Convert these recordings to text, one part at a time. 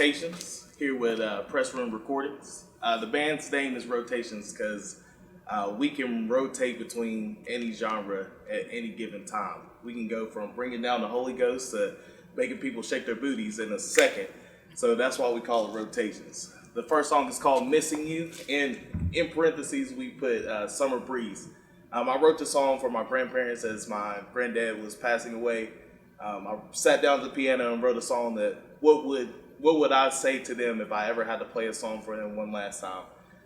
Rotations here with Pressroom Recordings. The band's name is Rotations because we can rotate between any genre at any given time. We can go from bringing down the Holy Ghost to making people shake their booties in a second. So that's why we call it Rotations. The first song is called Missing You, and in parentheses we put Summer Breeze. I wrote the song for my grandparents as my granddad was passing away. I sat down at the piano and wrote a song that what would I say to them if I ever had to play a song for them one last time?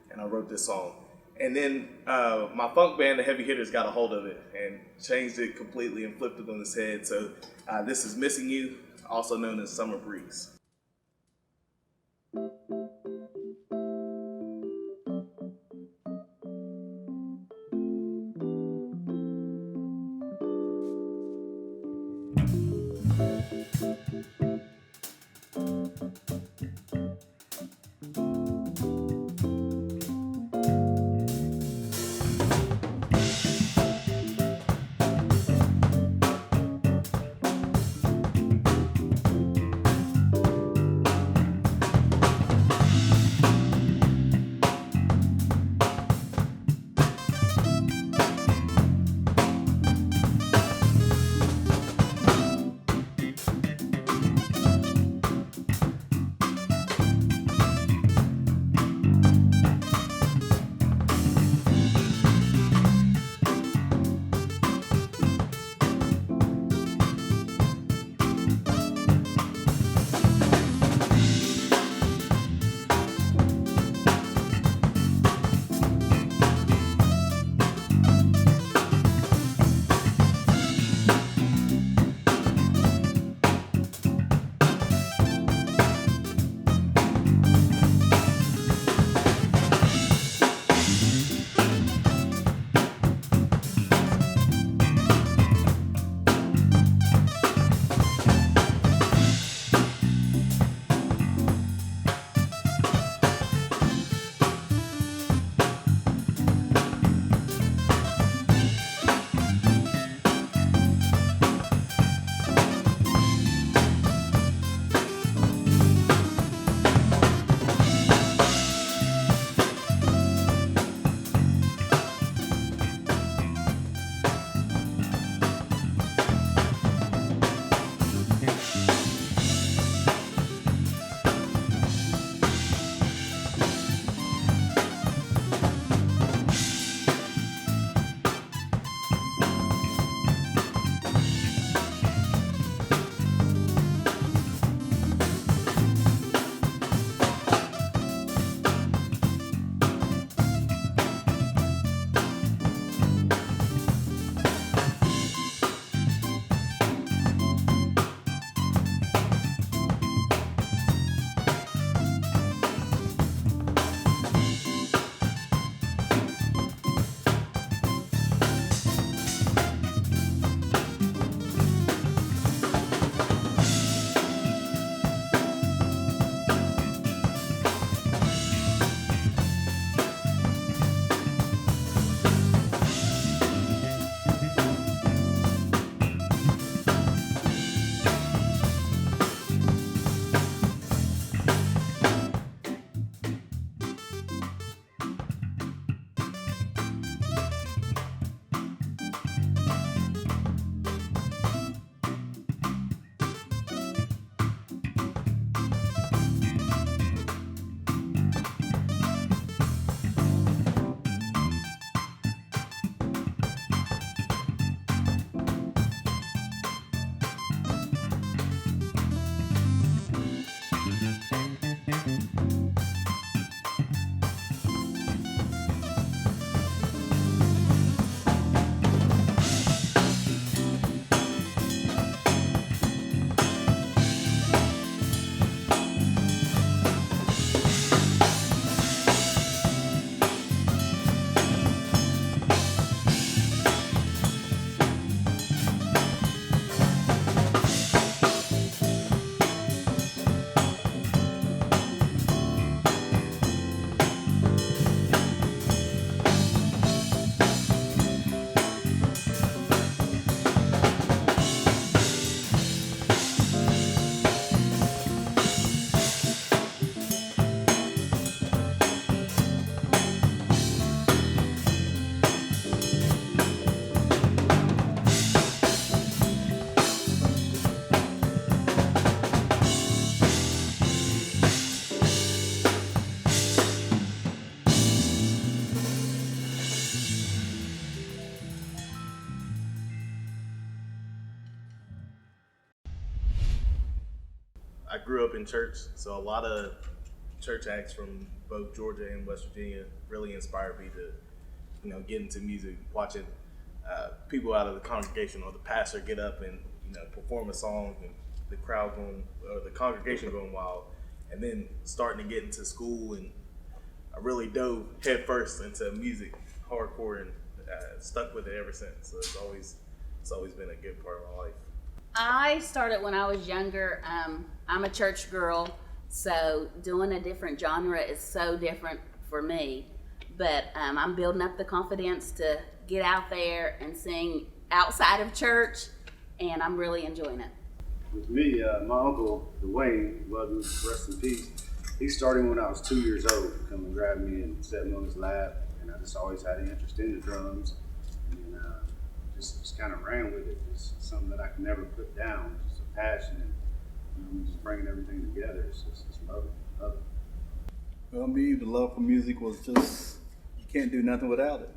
And I wrote this song. And then my funk band, the Heavy Hitters, got a hold of it and changed it completely and flipped it on its head. So this is Missing You, also known as Summer Breeze. I grew up in church, so a lot of church acts from both Georgia and West Virginia really inspired me to, get into music. Watching people out of the congregation or the pastor get up and perform a song, and the crowd going or the congregation going wild, and then starting to get into school, and I really dove headfirst into music, hardcore, and stuck with it ever since. So it's always been a good part of my life. I started when I was younger. I'm a church girl, so doing a different genre is so different for me. But I'm building up the confidence to get out there and sing outside of church, and I'm really enjoying it. With me, my uncle, Dwayne, love him, rest in peace, he started when I was 2 years old. Come and grab me and set me on his lap, and I just always had an interest in the drums, and just kind of ran with it. It's something that I can never put down. It's just a passion, and just bringing everything together. It's love it. Well, me, the love for music was just, you can't do nothing without it.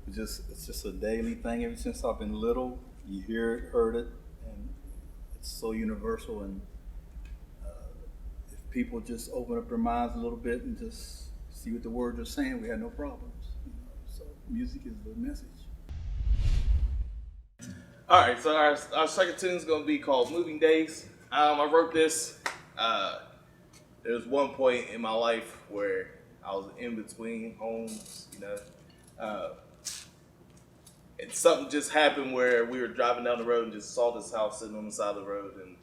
It's just a daily thing. Ever since I've been little, you hear it, heard it, and it's so universal. And if people just open up their minds a little bit and just see what the words are saying, we have no problems. So music is the message. All right, so our second tune is going to be called Moving Days. I wrote this. There was one point in my life where I was in between homes, and something just happened where we were driving down the road and just saw this house sitting on the side of the road, and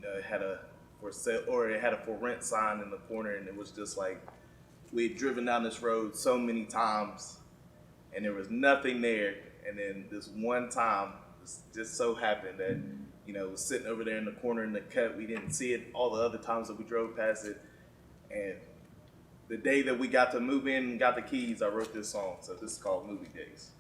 it had a for sale, or it had a for rent sign in the corner, and it was just like we had driven down this road so many times, and there was nothing there, and then this one time, it just so happened that it was sitting over there in the corner in the cut. We didn't see it all the other times that we drove past it, and the day that we got to move in and got the keys, I wrote this song. So this is called Moving Days.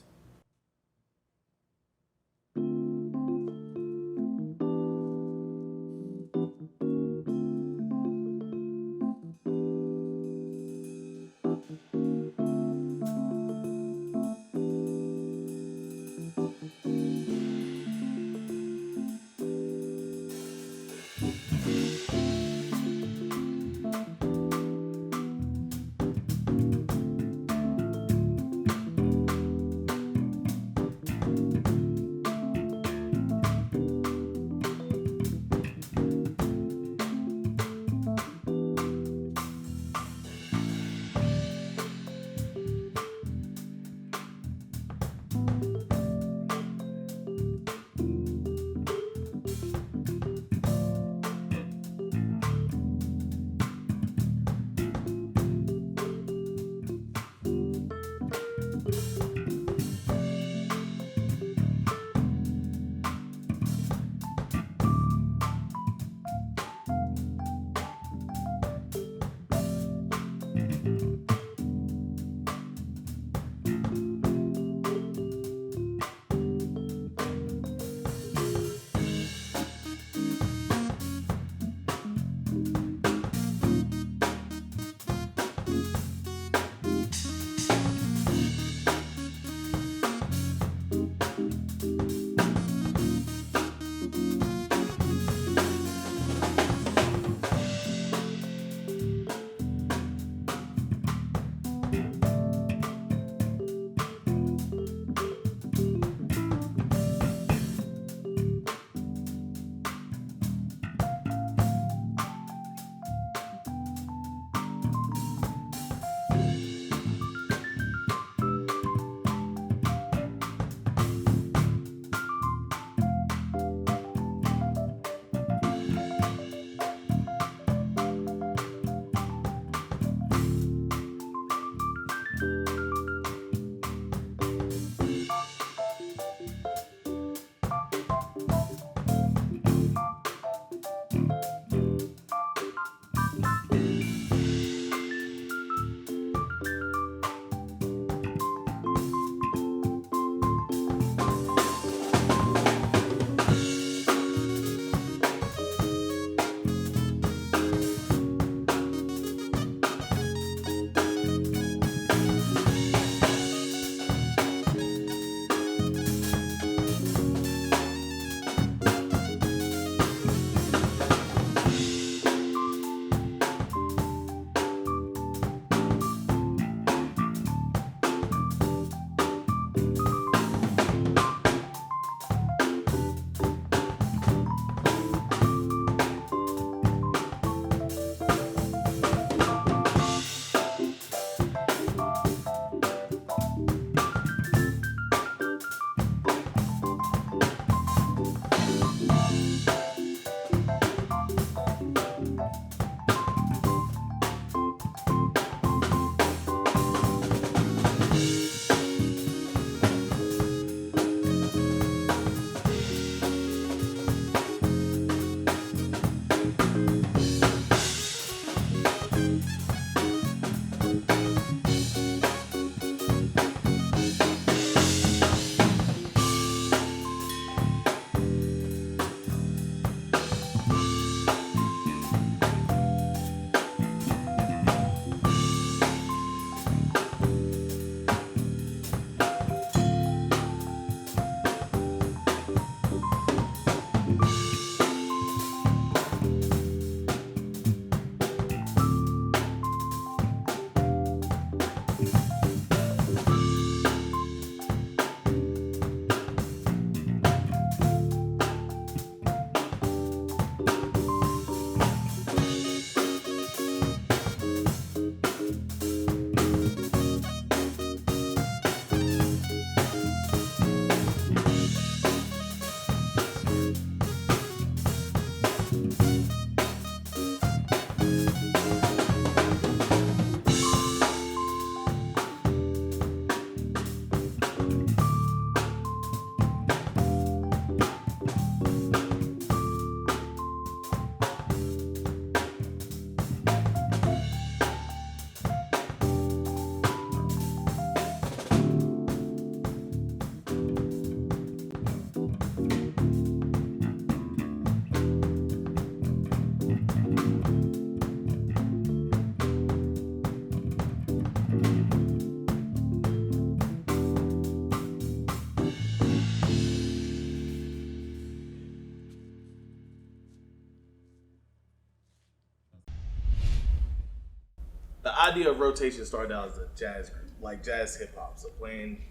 the idea of rotation started out as a jazz group, like jazz hip hop. So playing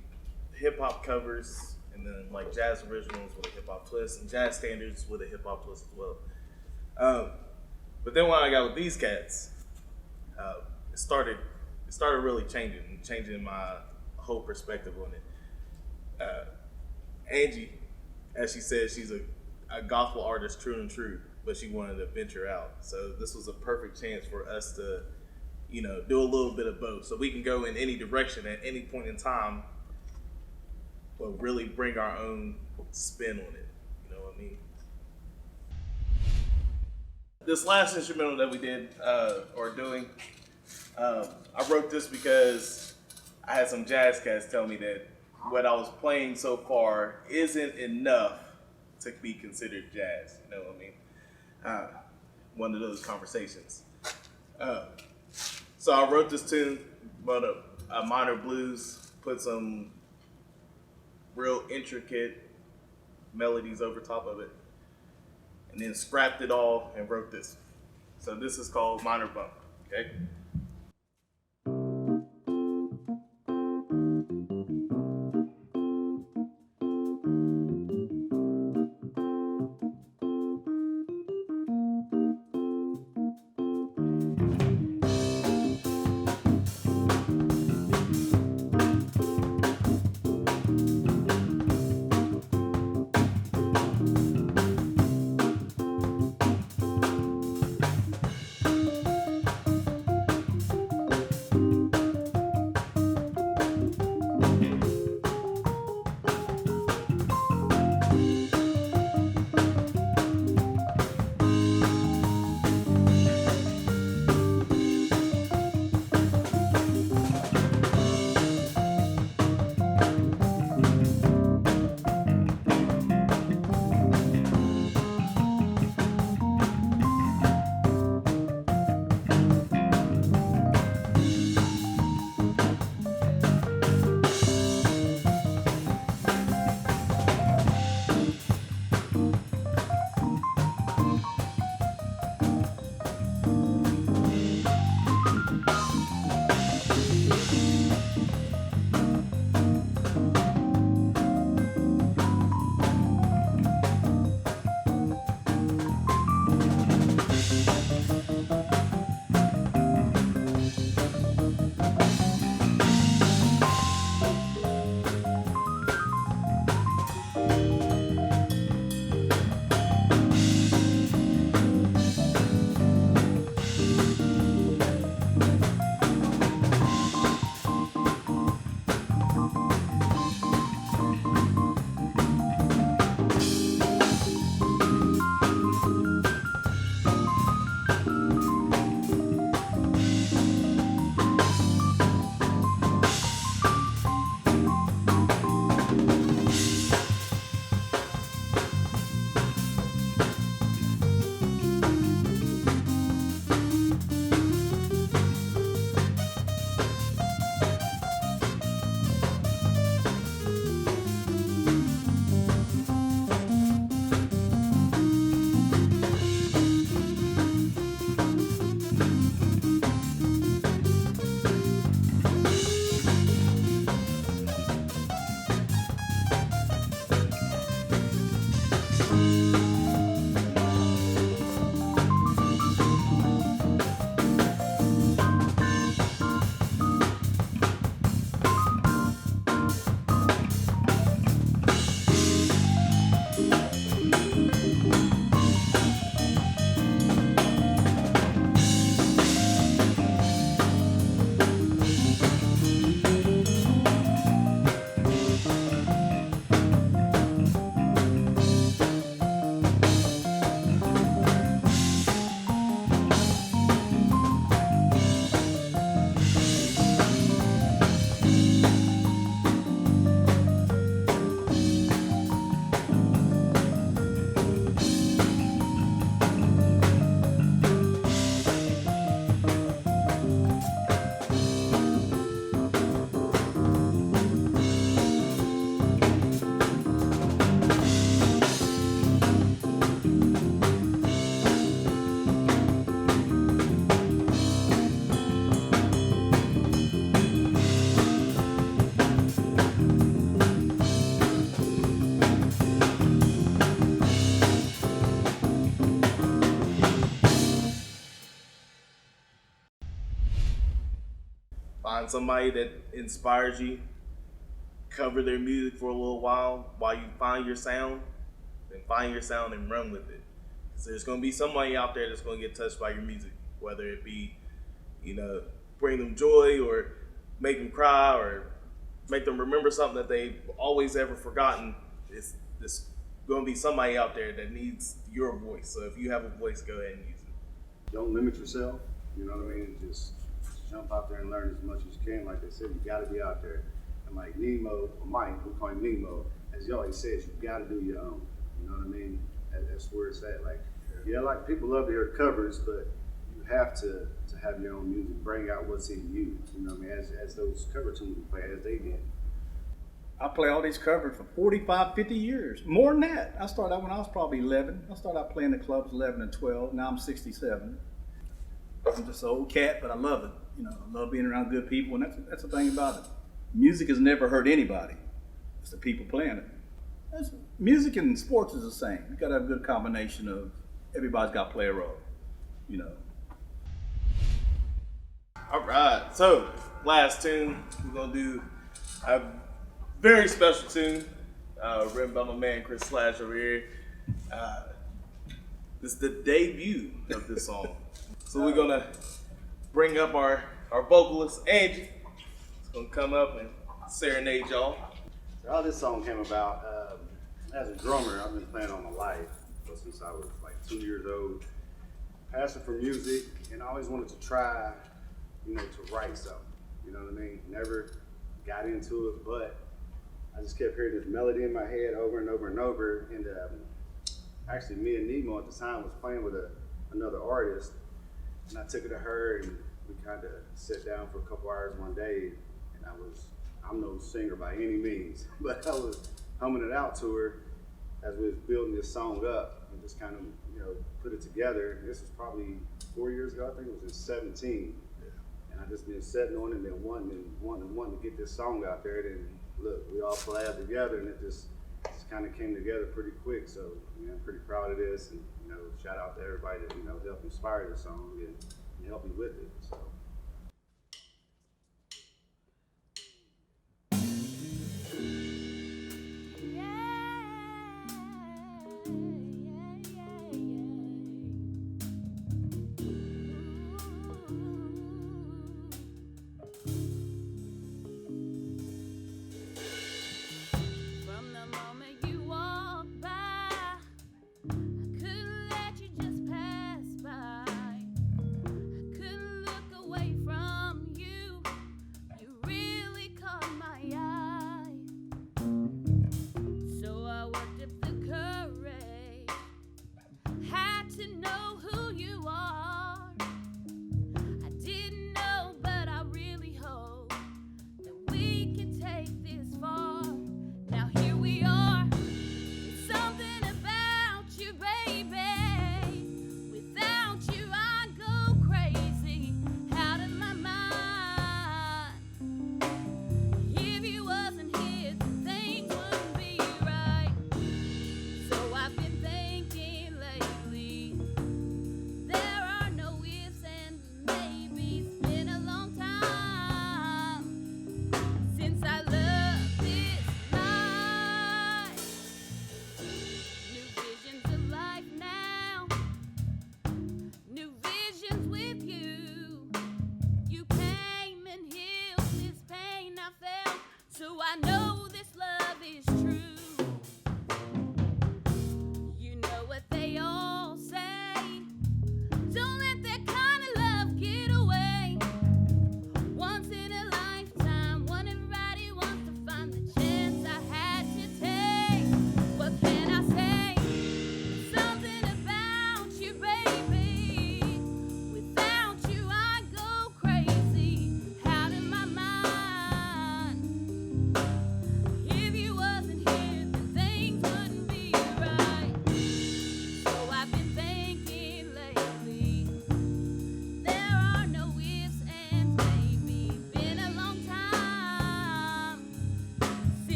hip hop covers and then like jazz originals with a hip hop twist and jazz standards with a hip hop twist as well. But then when I got with these cats, it started really changing my whole perspective on it. Angie, as she said, she's a gospel artist, true and true, but she wanted to venture out. So this was a perfect chance for us to, do a little bit of both. So we can go in any direction at any point in time, but really bring our own spin on it. You know what I mean? This last instrumental that we did, or doing, I wrote this because I had some jazz cats tell me that what I was playing so far isn't enough to be considered jazz. You know what I mean? One of those conversations. So I wrote this tune, but a minor blues, put some real intricate melodies over top of it, and then scrapped it all and wrote this. So this is called Minor Bump, okay? Find somebody that inspires you. Cover their music for a little while you find your sound. Then find your sound and run with it. Because there's going to be somebody out there that's going to get touched by your music. Whether it be, bring them joy or make them cry or make them remember something that they've always ever forgotten. There's going to be somebody out there that needs your voice. So if you have a voice, go ahead and use it. Don't limit yourself. You know what I mean? Just jump out there and learn as much as you can. Like they said, you got to be out there. And like Nemo, or Mike, we call him Nemo, as he always says, you got to do your own. You know what I mean? That's where it's at. Like, yeah, like people love to hear covers, but you have to have your own music, bring out what's in you. You know what I mean? As those cover tunes we play, as they did. I play all these covers for 45, 50 years. More than that. I started out when I was probably 11. I started out playing the clubs 11 and 12. Now I'm 67. I'm just an old cat, but I love it. I love being around good people, and that's the thing about it. Music has never hurt anybody. It's the people playing it. Music and sports is the same. You got to have a good combination of everybody's got to play a role. All right, so last tune, we're going to do a very special tune written by my man Chris Slash over here. This is the debut of this song. So we're going to bring up our vocalist, Angie. It's going to come up and serenade y'all. So how this song came about, as a drummer, I've been playing all my life, since I was like 2 years old. Passion for music, and I always wanted to try, to write something. You know what I mean? Never got into it, but I just kept hearing this melody in my head over and over and over. And actually, me and Nemo at the time was playing with another artist, and I took it to her, and we kind of sat down for a couple hours one day, and I'm no singer by any means, but I was humming it out to her as we was building this song up and just kind of, put it together. This was probably 4 years ago. I think it was in 17. And I just been sitting on it and then wanting to get this song out there. Then look, we all collabed together, and it just kind of came together pretty quick. So I'm pretty proud of this, and shout out to everybody that helped inspire the song and help me with it. So. Away.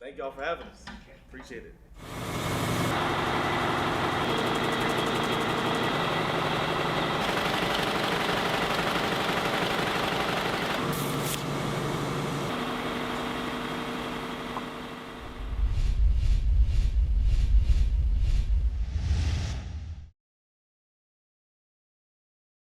Thank y'all for having us. Appreciate it.